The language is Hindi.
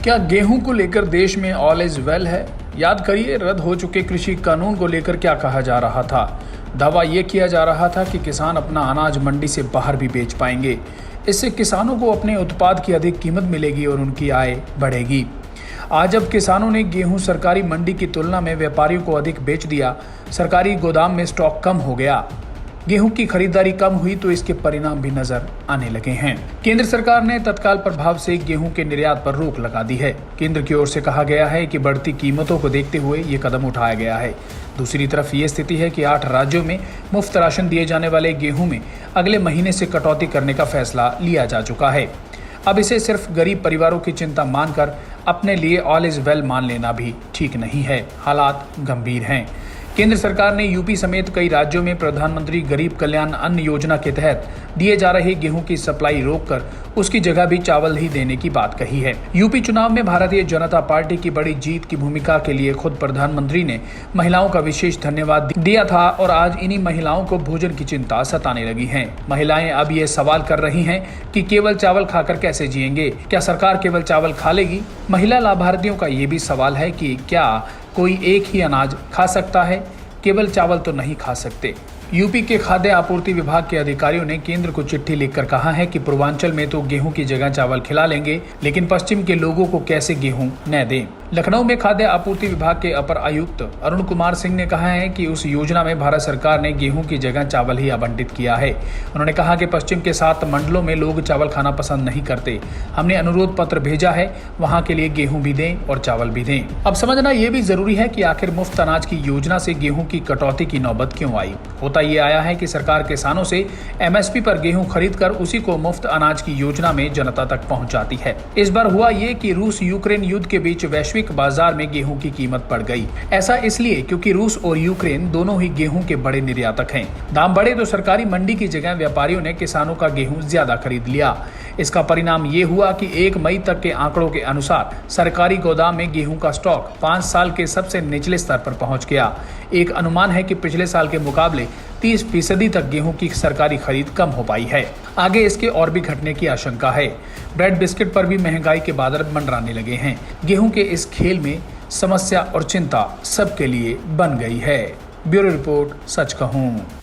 क्या गेहूं को लेकर देश में ऑल इज वेल है? याद करिए, रद्द हो चुके कृषि कानून को लेकर क्या कहा जा रहा था। दावा ये किया जा रहा था कि किसान अपना अनाज मंडी से बाहर भी बेच पाएंगे। इससे किसानों को अपने उत्पाद की अधिक कीमत मिलेगी और उनकी आय बढ़ेगी। आज जब किसानों ने गेहूं सरकारी मंडी की तुलना में व्यापारियों को अधिक बेच दिया, सरकारी गोदाम में स्टॉक कम हो गया, गेहूं की खरीदारी कम हुई, तो इसके परिणाम भी नजर आने लगे हैं। केंद्र सरकार ने तत्काल प्रभाव से गेहूं के निर्यात पर रोक लगा दी है। केंद्र की ओर से कहा गया है कि बढ़ती कीमतों को देखते हुए ये कदम उठाया गया है। दूसरी तरफ ये स्थिति है कि 8 राज्यों में मुफ्त राशन दिए जाने वाले गेहूं में अगले महीने से कटौती करने का फैसला लिया जा चुका है। अब इसे सिर्फ गरीब परिवारों की चिंता मानकर अपने लिए ऑल इज वेल मान लेना भी ठीक नहीं है। हालात गंभीर हैं। केंद्र सरकार ने यूपी समेत कई राज्यों में प्रधानमंत्री गरीब कल्याण अन्न योजना के तहत दिए जा रहे गेहूं की सप्लाई रोककर उसकी जगह भी चावल ही देने की बात कही है। यूपी चुनाव में भारतीय जनता पार्टी की बड़ी जीत की भूमिका के लिए खुद प्रधानमंत्री ने महिलाओं का विशेष धन्यवाद दिया था और आज इन्हीं महिलाओं को भोजन की चिंता सताने लगी है। महिलाएं अब ये सवाल कर रही हैं कि केवल चावल खाकर कैसे जिएंगे? क्या सरकार केवल चावल खा लेगी? महिला लाभार्थियों का ये भी सवाल है कि क्या कोई एक ही अनाज खा सकता है, केवल चावल तो नहीं खा सकते। यूपी के खाद्य आपूर्ति विभाग के अधिकारियों ने केंद्र को चिट्ठी लिखकर कहा है कि पूर्वांचल में तो गेहूं की जगह चावल खिला लेंगे, लेकिन पश्चिम के लोगों को कैसे गेहूं न दें। लखनऊ में खाद्य आपूर्ति विभाग के अपर आयुक्त अरुण कुमार सिंह ने कहा है कि उस योजना में भारत सरकार ने गेहूं की जगह चावल ही आवंटित किया है। उन्होंने कहा कि पश्चिम के 7 मंडलों में लोग चावल खाना पसंद नहीं करते। हमने अनुरोध पत्र भेजा है, वहां के लिए गेहूं भी दें और चावल भी दें। अब समझना ये भी जरूरी है कि आखिर मुफ्त अनाज की योजना से गेहूं की कटौती की नौबत क्यों आई। होता ये आया है कि सरकार किसानों से एमएसपी पर गेहूं खरीदकर उसी को मुफ्त अनाज की योजना में जनता तक पहुंचाती है। इस बार हुआ ये कि रूस यूक्रेन युद्ध के बीच वैश्विक बाजार में गेहूं की कीमत बढ़ गई। ऐसा इसलिए क्योंकि रूस और यूक्रेन दोनों ही गेहूं के बड़े निर्यातक हैं। दाम बढ़े तो सरकारी मंडी की जगह व्यापारियों ने किसानों का गेहूं ज्यादा खरीद लिया। इसका परिणाम ये हुआ कि 1 मई तक के आंकड़ों के अनुसार सरकारी गोदाम में गेहूं का स्टॉक 5 साल के सबसे निचले स्तर पर पहुंच गया। एक अनुमान है कि पिछले साल के मुकाबले 30% तक गेहूं की सरकारी खरीद कम हो पाई है। आगे इसके और भी घटने की आशंका है। ब्रेड बिस्किट पर भी महंगाई के बादल मंडराने लगे हैं। गेहूं के इस खेल में समस्या और चिंता सबके लिए बन गई है। ब्यूरो रिपोर्ट, सच कहूं।